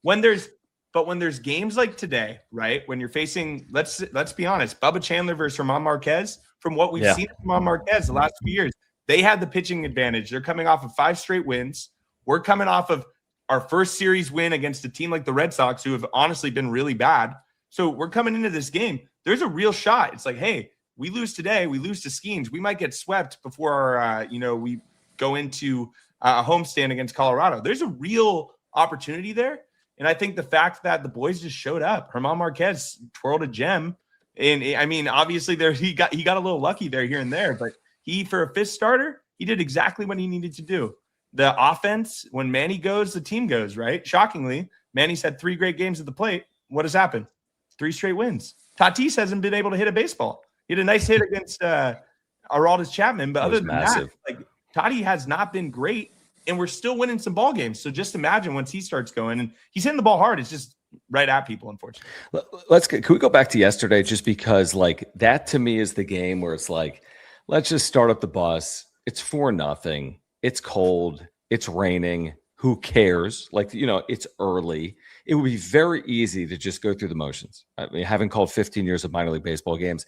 when there's games like today, right? When you're facing, let's be honest, Bubba Chandler versus German Marquez, from what we've seen from German Marquez the last few years, they had the pitching advantage. They're coming off of 5 straight wins. We're coming off of our first series win against a team like the Red Sox, who have honestly been really bad. So we're coming into this game. There's a real shot. It's like, hey, we lose today. We lose to Skeens. We might get swept before our, we go into a homestand against Colorado. There's a real opportunity there. And I think the fact that the boys just showed up, German Marquez twirled a gem. And I mean, obviously he got a little lucky there here and there, but for a 5th starter, he did exactly what he needed to do. The offense, when Manny goes, the team goes, right? Shockingly, Manny's had 3 great games at the plate. What has happened? 3 straight wins. Tatis hasn't been able to hit a baseball. He had a nice hit against Aroldis Chapman, but other than that, like Toddy has not been great, and we're still winning some ball games. So just imagine once he starts going, and he's hitting the ball hard. It's just right at people, unfortunately. Can we go back to yesterday, just because like that to me is the game where it's like, let's just start up the bus. It's 4-0. It's cold. It's raining. Who cares? Like, it's early. It would be very easy to just go through the motions. I mean, having called 15 years of minor league baseball games,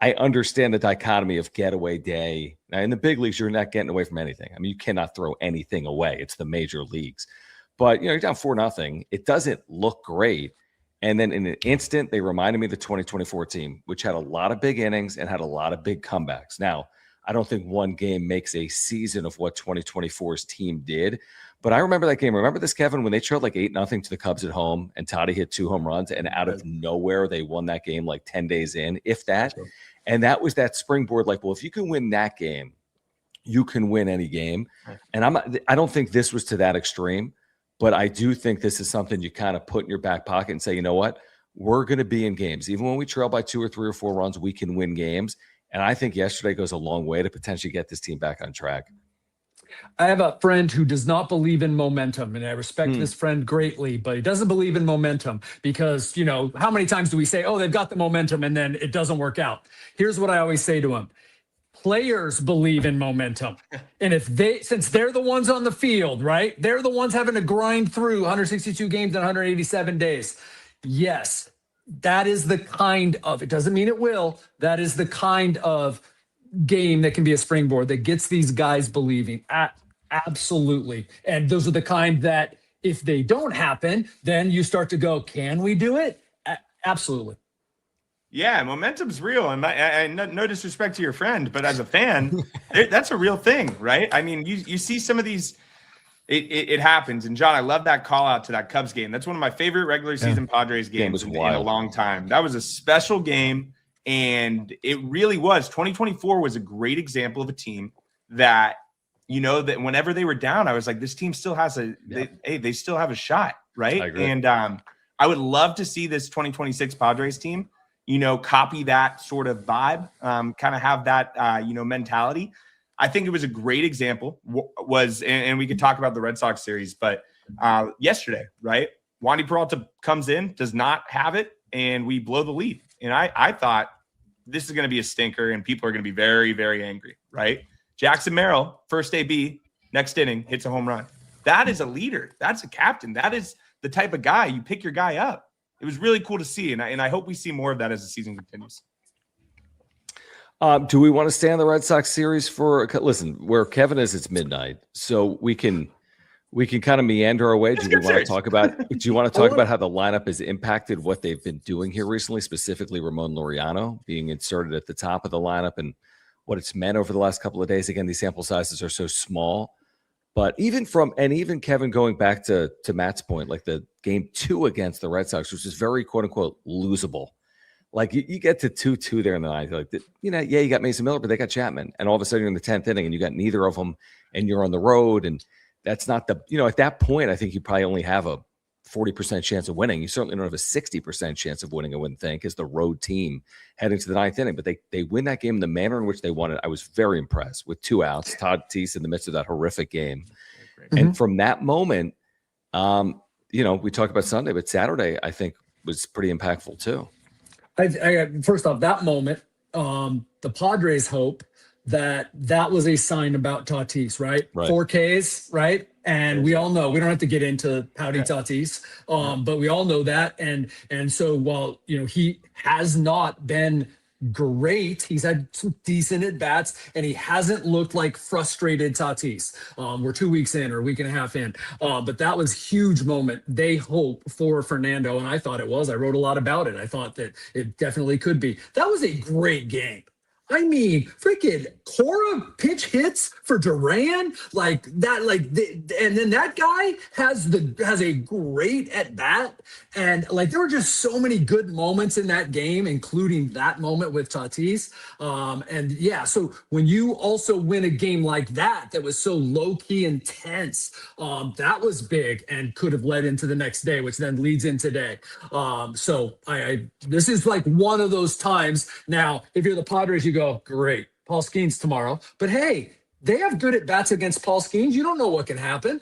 I understand the dichotomy of getaway day. Now, in the big leagues, you're not getting away from anything. I mean, you cannot throw anything away. It's the major leagues. But, you're down 4-0. It doesn't look great. And then in an instant, they reminded me of the 2024 team, which had a lot of big innings and had a lot of big comebacks. Now, I don't think one game makes a season of what 2024's team did. But I remember that game. Remember this, Kevin, when they trailed like 8-0 to the Cubs at home and Toddy hit 2 home runs, and out of nowhere, they won that game like 10 days in, if that. Sure. And that was that springboard. Like, well, if you can win that game, you can win any game. And I don't think this was to that extreme, but I do think this is something you kind of put in your back pocket and say, you know what? We're going to be in games. Even when we trail by 2 or 3 or 4 runs, we can win games. And I think yesterday goes a long way to potentially get this team back on track. I have a friend who does not believe in momentum, and I respect this friend greatly, but he doesn't believe in momentum because, how many times do we say, oh, they've got the momentum, and then it doesn't work out? Here's what I always say to him. Players believe in momentum. And since they're the ones on the field, right? They're the ones having to grind through 162 games in 187 days. Yes, that is the kind of, it doesn't mean it will, that is the kind of game that can be a springboard that gets these guys believing. Absolutely. And those are the kind that if they don't happen, then you start to go, can we do it? Absolutely. Yeah, momentum's real. And no disrespect to your friend, but as a fan, that's a real thing, right? I mean, you see some of these, it happens. And John, I love that call out to that Cubs game. That's one of my favorite regular season Padres games in a long time. That was a special game. And it really was. 2024 was a great example of a team that, that whenever they were down, I was like, this team still has they still have a shot, right? I agree. And I would love to see this 2026 Padres team, copy that sort of vibe, kind of have that, mentality. I think it was a great example and we could talk about the Red Sox series, but yesterday, right? Wandy Peralta comes in, does not have it, and we blow the lead. And I thought this is going to be a stinker and people are going to be very, very angry, right? Jackson Merrill, first AB, next inning, hits a home run. That is a leader. That's a captain. That is the type of guy. You pick your guy up. It was really cool to see, and I hope we see more of that as the season continues. Do we want to stay on the Red Sox series listen, where Kevin is, it's midnight, so we can kind of meander our way. Do you want to talk about how the lineup has impacted what they've been doing here recently, specifically Ramon Laureano being inserted at the top of the lineup and what it's meant over the last couple of days? Again, these sample sizes are so small, but even Kevin, going back to Matt's point, like the game 2 against the Red Sox, which is very quote unquote losable. Like you get to 2-2 there in the ninth, like you got Mason Miller, but they got Chapman, and all of a sudden you're in the 10th inning and you got neither of them, and you're on the road, and that's not at that point, I think you probably only have a 40% chance of winning. You certainly don't have a 60% chance of winning, I wouldn't think, as the road team heading to the 9th inning. But they win that game in the manner in which they won it. I was very impressed with 2 outs. Tatis in the midst of that horrific game. And from that moment, we talked about Sunday, but Saturday, I think, was pretty impactful too. First off, that moment, the Padres hope that was a sign about Tatis, right? Right. 4Ks, right? And we all know, we don't have to get into Howdy Tatis, but we all know that. And so while, he has not been great, he's had some decent at bats, and he hasn't looked like frustrated Tatis. We're 2 weeks in or a week and a half in, but that was huge moment. They hope for Fernando, and I thought it was. I wrote a lot about it. I thought that it definitely could be. That was a great game. I mean, freaking Cora pitch hits for Duran like that, and then that guy has a great at bat, and like there were just so many good moments in that game, including that moment with Tatis. And yeah, so when you also win a game like that was so low key intense, that was big and could have led into the next day, which then leads in today. So this is like one of those times. Now, if you're the Padres, you go, great, Paul Skeens tomorrow. But hey, they have good at bats against Paul Skeens. You don't know what can happen.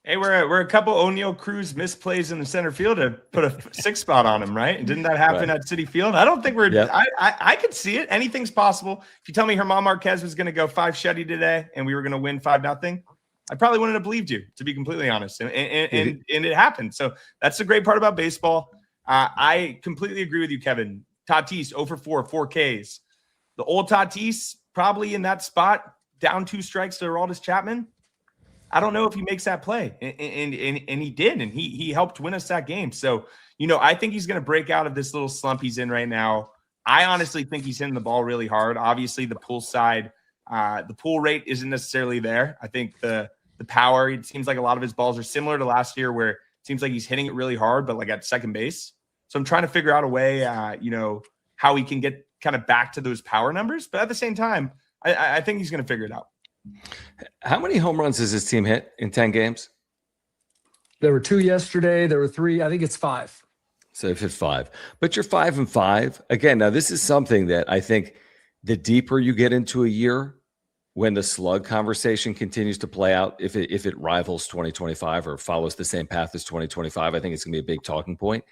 Hey, we're a couple O'Neill Cruz misplays in the center field to put a 6 spot on him, right? And didn't that happen at Citi Field? I don't think we're. Yep. I could see it. Anything's possible. If you tell me Germán Marquez was going to go 5 shutty today and we were going to win 5-0, I probably wouldn't have believed you, to be completely honest. And it happened. So that's the great part about baseball. I completely agree with you, Kevin. Tatis 0 for 4, 4 Ks. The old Tatis probably in that spot, down 2 strikes to Aroldis Chapman. I don't know if he makes that play, and he did, and he helped win us that game. So, I think he's going to break out of this little slump he's in right now. I honestly think he's hitting the ball really hard. Obviously, the pull side, the pull rate isn't necessarily there. I think the power, it seems like a lot of his balls are similar to last year, where it seems like he's hitting it really hard, but like at second base. So I'm trying to figure out a way, how he can get kind of back to those power numbers. But at the same time, I think he's going to figure it out. How many home runs has his team hit in 10 games? There were 2 yesterday. There were 3. I think it's 5. So they've hit 5. But you're 5-5. Again, now this is something that I think the deeper you get into a year, when the slug conversation continues to play out, if it rivals 2025 or follows the same path as 2025, I think it's going to be a big talking point.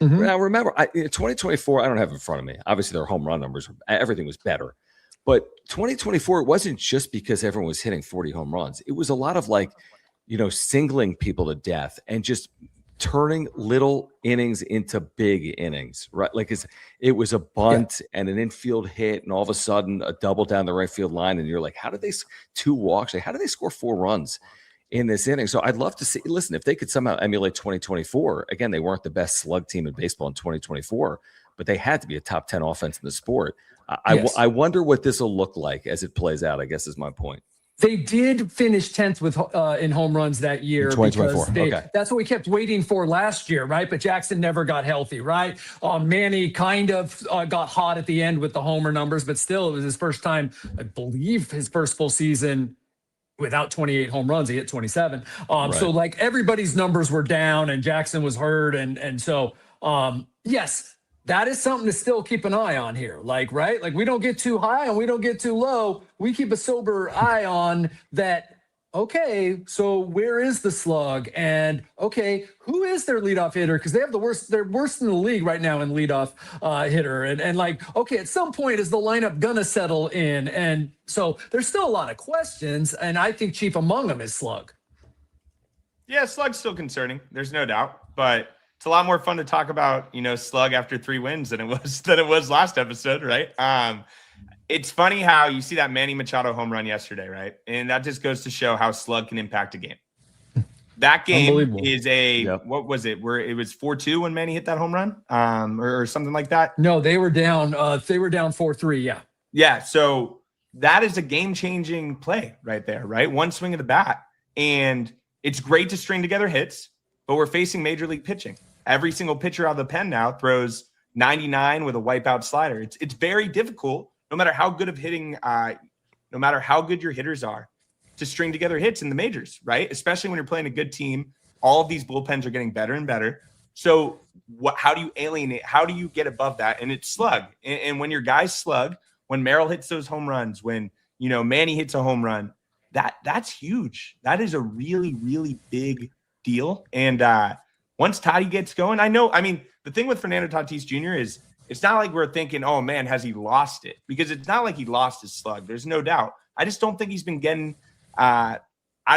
Mm-hmm. Now, remember, 2024, I don't have it in front of me. Obviously, their home run numbers, everything was better. But 2024, it wasn't just because everyone was hitting 40 home runs. It was a lot of singling people to death and just turning little innings into big innings, right? Like it was a bunt and an infield hit, and all of a sudden a double down the right field line. And you're like, how did they 2 walks? Like, how did they score 4 runs in this inning? So I'd love to see, listen, if they could somehow emulate 2024, again, they weren't the best slug team in baseball in 2024, but they had to be a top 10 offense in the sport. I wonder what this will look like as it plays out, I guess is my point. They did finish 10th with in home runs that year. 2024. That's what we kept waiting for last year, right? But Jackson never got healthy, right? Manny kind of got hot at the end with the homer numbers, but still it was his first time, I believe his first full season without 28 home runs. He hit 27. Right. So like everybody's numbers were down and Jackson was hurt. And so, yes, that is something to still keep an eye on here. Like, right? Like we don't get too high and we don't get too low. We keep a sober eye on that. Okay, so where is the slug? And okay, who is their leadoff hitter? Because they have they're worse in the league right now in leadoff hitter. And like, okay, at some point is the lineup gonna settle in? And so there's still a lot of questions, and I think chief among them is slug. Yeah, slug's still concerning. There's no doubt, but it's a lot more fun to talk about, slug after 3 wins than it was last episode, right? It's funny how you see that Manny Machado home run yesterday, right? And that just goes to show how slug can impact a game. That game is what was it? Where it was 4-2 when Manny hit that home run, or something like that. No, they were down. They were down 4-3. Yeah. Yeah. So that is a game-changing play right there, right? One swing of the bat, and it's great to string together hits, but we're facing major league pitching. Every single pitcher out of the pen now throws 99 with a wipeout slider. It's very difficult, no matter how good of hitting, no matter how good your hitters are, to string together hits in the majors, right? Especially when you're playing a good team. All of these bullpens are getting better and better. So how do you alienate? How do you get above that? And it's slug. And when your guys slug, when Merrill hits those home runs, when Manny hits a home run, that's huge. That is a really, really big deal. And once Toddy gets going, the thing with Fernando Tatis Jr. is It's not like we're thinking, oh man, has he lost it? Because it's not like he lost his slug. There's no doubt. I just don't think he's been getting. I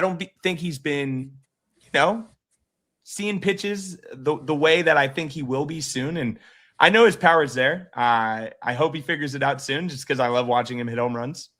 don't think he's been, seeing pitches the way that I think he will be soon. And I know his power is there. I hope he figures it out soon, just because I love watching him hit home runs.